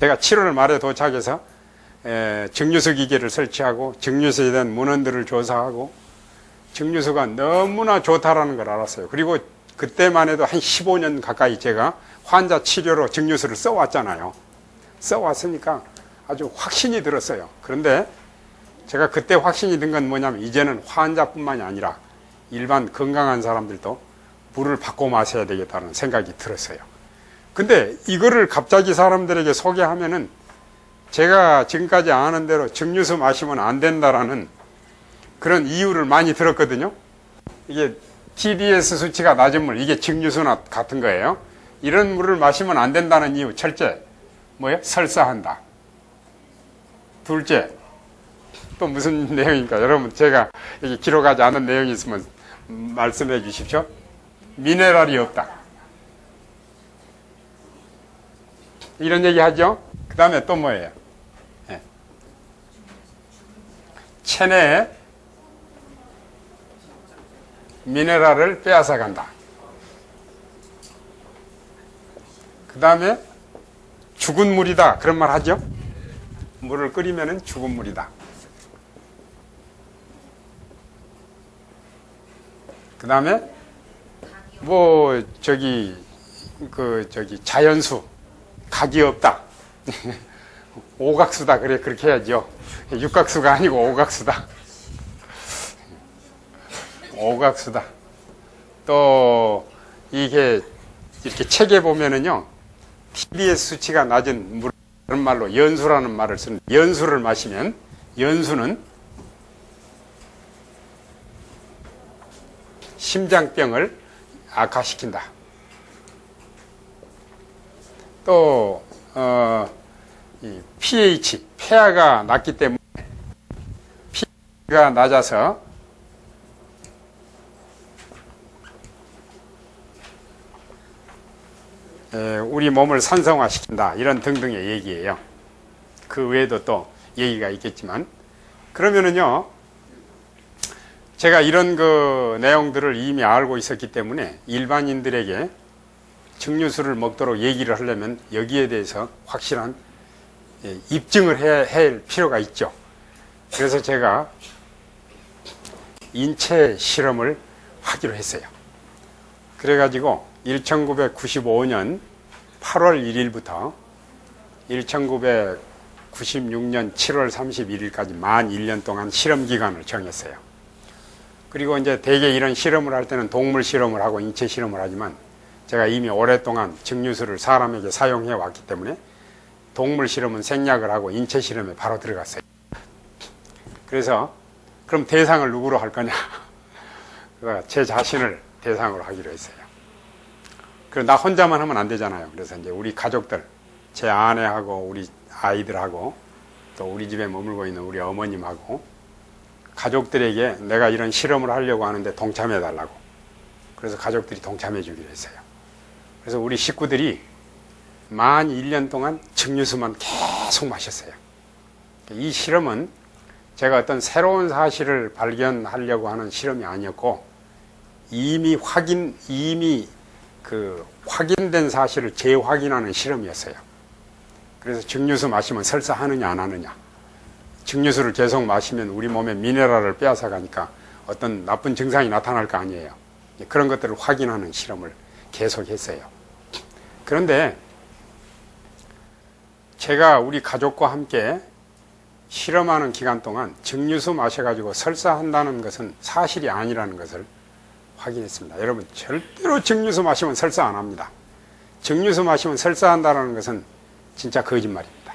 제가 7월 말에 도착해서 증류수 기계를 설치하고 증류수에 대한 문헌들을 조사하고 증류수가 너무나 좋다라는 걸 알았어요. 그리고 그때만 해도 한 15년 가까이 제가 환자 치료로 증류수를 써왔잖아요. 써왔으니까 아주 확신이 들었어요. 그런데 제가 그때 확신이 든 건 뭐냐면 이제는 환자뿐만이 아니라 일반 건강한 사람들도 물을 바꿔 마셔야 되겠다는 생각이 들었어요. 근데 이거를 갑자기 사람들에게 소개하면은 제가 지금까지 아는 대로 증류수 마시면 안 된다라는 그런 이유를 많이 들었거든요. 이게 TDS 수치가 낮은 물, 이게 증류수나 같은 거예요. 이런 물을 마시면 안 된다는 이유, 첫째, 뭐예요? 설사한다. 둘째, 또 무슨 내용입니까? 여러분, 제가 여기 기록하지 않은 내용이 있으면 말씀해 주십시오. 미네랄이 없다. 이런 얘기 하죠? 그 다음에 또 뭐예요? 체내에 미네랄을 빼앗아 간다. 그 다음에 죽은 물이다. 그런 말 하죠? 물을 끓이면 죽은 물이다. 그 다음에 자연수 각이 없다. 오각수다. 그래, 그렇게 해야죠. 육각수가 아니고 오각수다. 오각수다. 또 이게 이렇게 책에 보면은요, TDS 수치가 낮은 물, 그런 말로 연수라는 말을 쓰는, 연수를 마시면 연수는 심장병을 악화시킨다. 또 이 pH, 폐하가 낮기 때문에 pH가 낮아서 우리 몸을 산성화시킨다. 이런 등등의 얘기예요. 그 외에도 또 얘기가 있겠지만, 그러면은요, 제가 이런 그 내용들을 이미 알고 있었기 때문에 일반인들에게 증류수를 먹도록 얘기를 하려면 여기에 대해서 확실한 입증을 해야 할 필요가 있죠. 그래서 제가 인체 실험을 하기로 했어요. 그래가지고 1995년 8월 1일부터 1996년 7월 31일까지 만 1년 동안 실험 기간을 정했어요. 그리고 이제 대개 이런 실험을 할 때는 동물 실험을 하고 인체 실험을 하지만 제가 이미 오랫동안 증류수를 사람에게 사용해 왔기 때문에 동물 실험은 생략을 하고 인체 실험에 바로 들어갔어요. 그래서 그럼 대상을 누구로 할 거냐? 제 자신을 대상으로 하기로 했어요. 그럼 나 혼자만 하면 안 되잖아요. 그래서 이제 우리 가족들, 제 아내하고 우리 아이들하고 또 우리 집에 머물고 있는 우리 어머님하고 가족들에게 내가 이런 실험을 하려고 하는데 동참해 달라고. 그래서 가족들이 동참해 주기로 했어요. 그래서 우리 식구들이 만 1년 동안 증류수만 계속 마셨어요. 이 실험은 제가 어떤 새로운 사실을 발견하려고 하는 실험이 아니었고 이미 확인된 사실을 재확인하는 실험이었어요. 그래서 증류수 마시면 설사하느냐 안 하느냐, 증류수를 계속 마시면 우리 몸에 미네랄을 빼앗아 가니까 어떤 나쁜 증상이 나타날 거 아니에요. 그런 것들을 확인하는 실험을 계속 했어요. 그런데 제가 우리 가족과 함께 실험하는 기간 동안 증류수 마셔가지고 설사한다는 것은 사실이 아니라는 것을 확인했습니다. 여러분, 절대로 증류수 마시면 설사 안 합니다. 증류수 마시면 설사한다는 것은 진짜 거짓말입니다.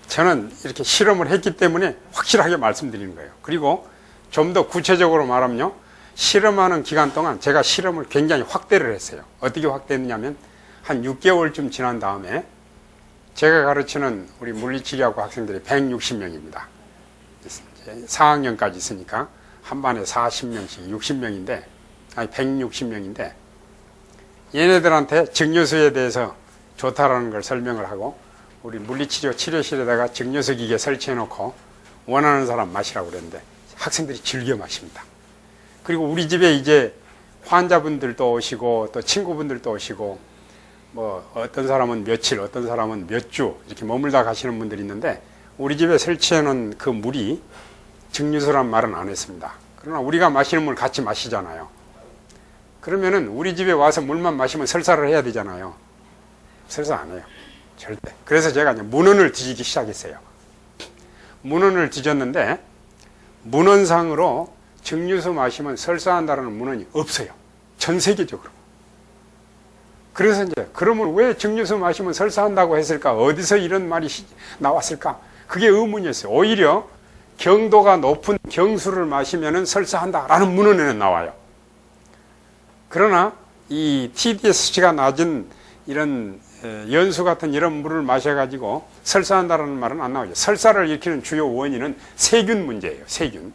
저는 이렇게 실험을 했기 때문에 확실하게 말씀드리는 거예요. 그리고 좀 더 구체적으로 말하면요, 실험하는 기간 동안 제가 실험을 굉장히 확대를 했어요. 어떻게 확대했냐면 한 6개월쯤 지난 다음에 제가 가르치는 우리 물리치료학과 학생들이 160명입니다. 4학년까지 있으니까 한 반에 40명씩 60명인데, 아니 160명인데 얘네들한테 증류수에 대해서 좋다라는 걸 설명을 하고 우리 물리치료 치료실에다가 증류수 기계 설치해 놓고 원하는 사람 마시라고 그랬는데 학생들이 즐겨 마십니다. 그리고 우리 집에 이제 환자분들도 오시고 또 친구분들도 오시고 뭐 어떤 사람은 며칠, 어떤 사람은 몇 주 이렇게 머물다 가시는 분들이 있는데 우리 집에 설치해 놓은 그 물이 증류수란 말은 안 했습니다. 그러나 우리가 마시는 물 같이 마시잖아요. 그러면은 우리 집에 와서 물만 마시면 설사를 해야 되잖아요. 설사 안 해요. 절대. 그래서 제가 이제 문헌을 뒤지기 시작했어요. 문헌을 뒤졌는데 문헌상으로 증류수 마시면 설사한다는 문헌이 없어요. 전 세계적으로. 그래서 이제 그러면 왜 증류수 마시면 설사한다고 했을까? 어디서 이런 말이 나왔을까? 그게 의문이었어요. 오히려 경도가 높은 경수를 마시면 설사한다라는 문헌에는 나와요. 그러나 이 TDS가 낮은 이런 연수 같은 이런 물을 마셔가지고 설사한다는 말은 안 나오죠. 설사를 일으키는 주요 원인은 세균 문제예요. 세균.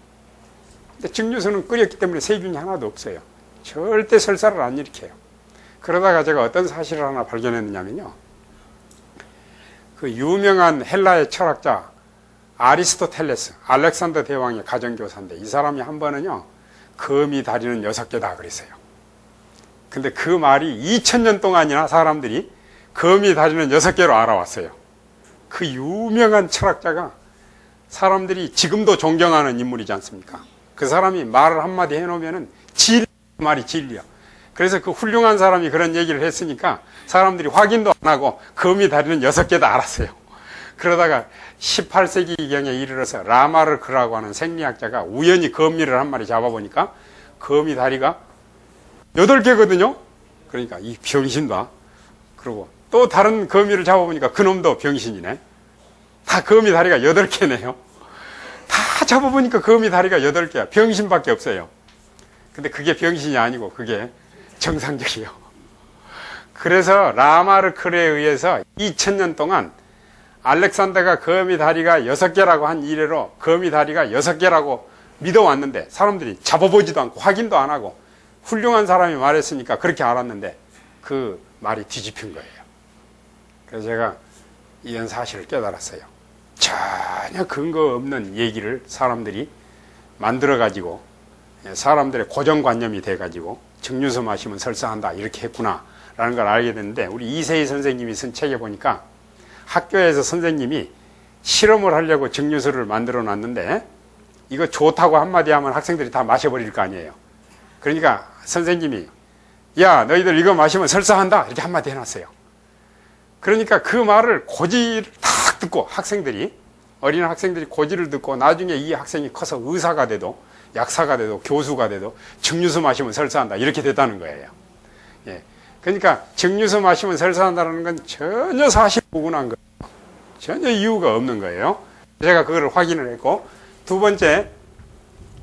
근데 증류수는 끓였기 때문에 세균이 하나도 없어요. 절대 설사를 안 일으켜요. 그러다가 제가 어떤 사실을 하나 발견했느냐면요. 그 유명한 헬라의 철학자 아리스토텔레스, 알렉산더 대왕의 가정교사인데 이 사람이 한 번은요. 거미 다리는 6개다 그랬어요. 근데 그 말이 2000년 동안이나 사람들이 거미 다리는 6개로 알아왔어요. 그 유명한 철학자가 사람들이 지금도 존경하는 인물이지 않습니까? 그 사람이 말을 한마디 해놓으면은 말이 진리야. 그래서 그 훌륭한 사람이 그런 얘기를 했으니까 사람들이 확인도 안 하고 거미 다리는 6개다 알았어요. 그러다가 18세기경에 이르러서 라마르크라고 하는 생리학자가 우연히 거미를 한 마리 잡아보니까 거미 다리가 8개거든요. 그러니까 이 병신다. 그리고 또 다른 거미를 잡아보니까 그놈도 병신이네. 다 거미 다리가 8개네요. 다 잡아보니까 거미 다리가 8개야. 병신밖에 없어요. 근데 그게 병신이 아니고 그게 정상적이에요. 그래서 라마르크에 의해서 2000년 동안 알렉산더가 거미 다리가 6개라고 한 이래로 거미 다리가 6개라고 믿어왔는데 사람들이 잡아보지도 않고 확인도 안 하고 훌륭한 사람이 말했으니까 그렇게 알았는데 그 말이 뒤집힌 거예요. 그래서 제가 이런 사실을 깨달았어요. 전혀 근거 없는 얘기를 사람들이 만들어가지고 사람들의 고정관념이 돼가지고 증류수 마시면 설사한다 이렇게 했구나 라는 걸 알게 됐는데 우리 이세희 선생님이 쓴 책에 보니까 학교에서 선생님이 실험을 하려고 증류수를 만들어 놨는데 이거 좋다고 한마디 하면 학생들이 다 마셔버릴 거 아니에요. 그러니까 선생님이 야 너희들 이거 마시면 설사한다 이렇게 한마디 해놨어요. 그러니까 그 말을 고지를 딱 듣고 학생들이 어린 학생들이 고지를 듣고 나중에 이 학생이 커서 의사가 돼도 약사가 돼도 교수가 돼도 증류수 마시면 설사한다 이렇게 됐다는 거예요. 예. 그러니까 증류수 마시면 설사한다는 건 전혀 사실무근한 거예요. 전혀 이유가 없는 거예요. 제가 그걸 확인을 했고 두 번째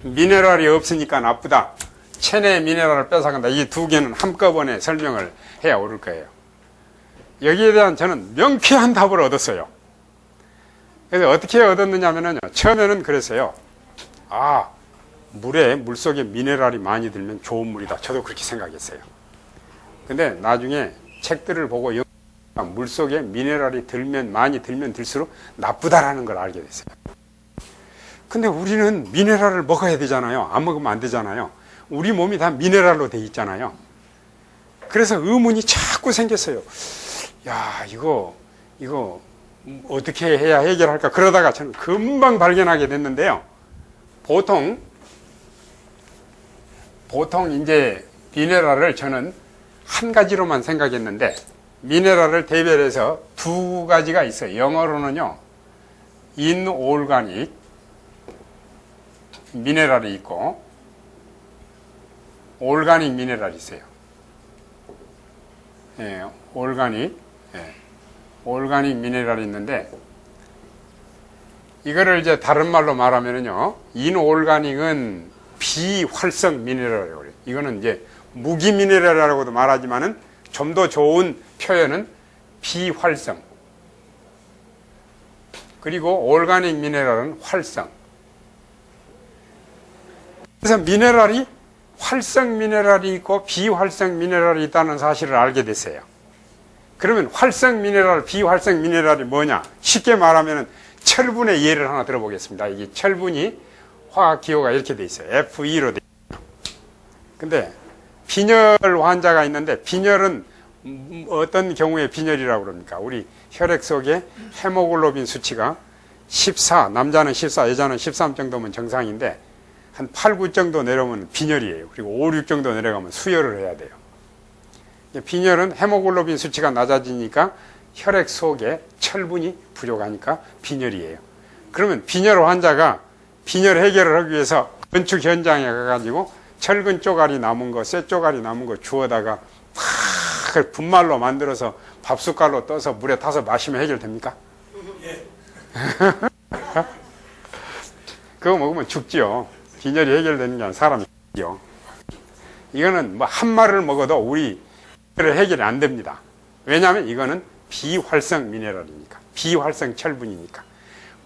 미네랄이 없으니까 나쁘다. 체내 미네랄을 뺏어간다. 이 두 개는 한꺼번에 설명을 해야 옳을 거예요. 여기에 대한 저는 명쾌한 답을 얻었어요. 그래서 어떻게 얻었느냐면요. 처음에는 그랬어요. 아, 물속에 미네랄이 많이 들면 좋은 물이다. 저도 그렇게 생각했어요. 근데 나중에 책들을 보고 물속에 미네랄이 많이 들면 들수록 나쁘다라는 걸 알게 됐어요. 근데 우리는 미네랄을 먹어야 되잖아요. 안 먹으면 안 되잖아요. 우리 몸이 다 미네랄로 돼 있잖아요. 그래서 의문이 자꾸 생겼어요. 야, 이거 어떻게 해야 해결할까? 그러다가 저는 금방 발견하게 됐는데요. 보통 이제 미네랄을 저는 한 가지로만 생각했는데 미네랄을 대별해서 두 가지가 있어요. 영어로는요. 인올가닉 미네랄이 있고 올가닉 미네랄이 있어요. 예, 올가닉 미네랄이 있는데 이거를 이제 다른 말로 말하면요. 인올가닉은 비활성 미네랄이라고 그래요. 이거는 이제 무기 미네랄이라고도 말하지만은 좀 더 좋은 표현은 비활성. 그리고 올가닉 미네랄은 활성. 그래서 미네랄이 활성 미네랄이 있고 비활성 미네랄이 있다는 사실을 알게 됐어요. 그러면 활성 미네랄, 비활성 미네랄이 뭐냐? 쉽게 말하면 철분의 예를 하나 들어보겠습니다. 이게 철분이 화학 기호가 이렇게 돼 있어요. Fe로 돼 있어요. 근데 빈혈 환자가 있는데 빈혈은 어떤 경우에 빈혈이라고 그럽니까? 우리 혈액 속에 헤모글로빈 수치가 14, 남자는 14, 여자는 13 정도면 정상인데 한 8, 9 정도 내려오면 빈혈이에요. 그리고 5, 6 정도 내려가면 수혈을 해야 돼요. 빈혈은 헤모글로빈 수치가 낮아지니까 혈액 속에 철분이 부족하니까 빈혈이에요. 그러면 빈혈 환자가 빈혈 해결을 하기 위해서 건축 현장에 가가지고 철근 쪼가리 남은 거, 쇠 쪼가리 남은 거 주워다가 탁 분말로 만들어서 밥숟갈로 떠서 물에 타서 마시면 해결됩니까? 예. 그거 먹으면 죽지요. 빈혈이 해결되는 게 아니라 사람이 죽지요. 이거는 뭐 한 마리를 먹어도 우리 해결이 안 됩니다. 왜냐하면 이거는 비활성 미네랄이니까, 비활성 철분이니까.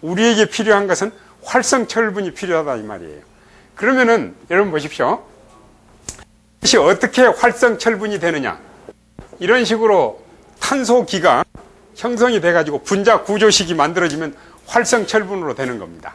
우리에게 필요한 것은 활성 철분이 필요하다 이 말이에요. 그러면은 여러분 보십시오. 이것이 어떻게 활성 철분이 되느냐? 이런 식으로 탄소기가 형성이 돼가지고 분자 구조식이 만들어지면 활성 철분으로 되는 겁니다.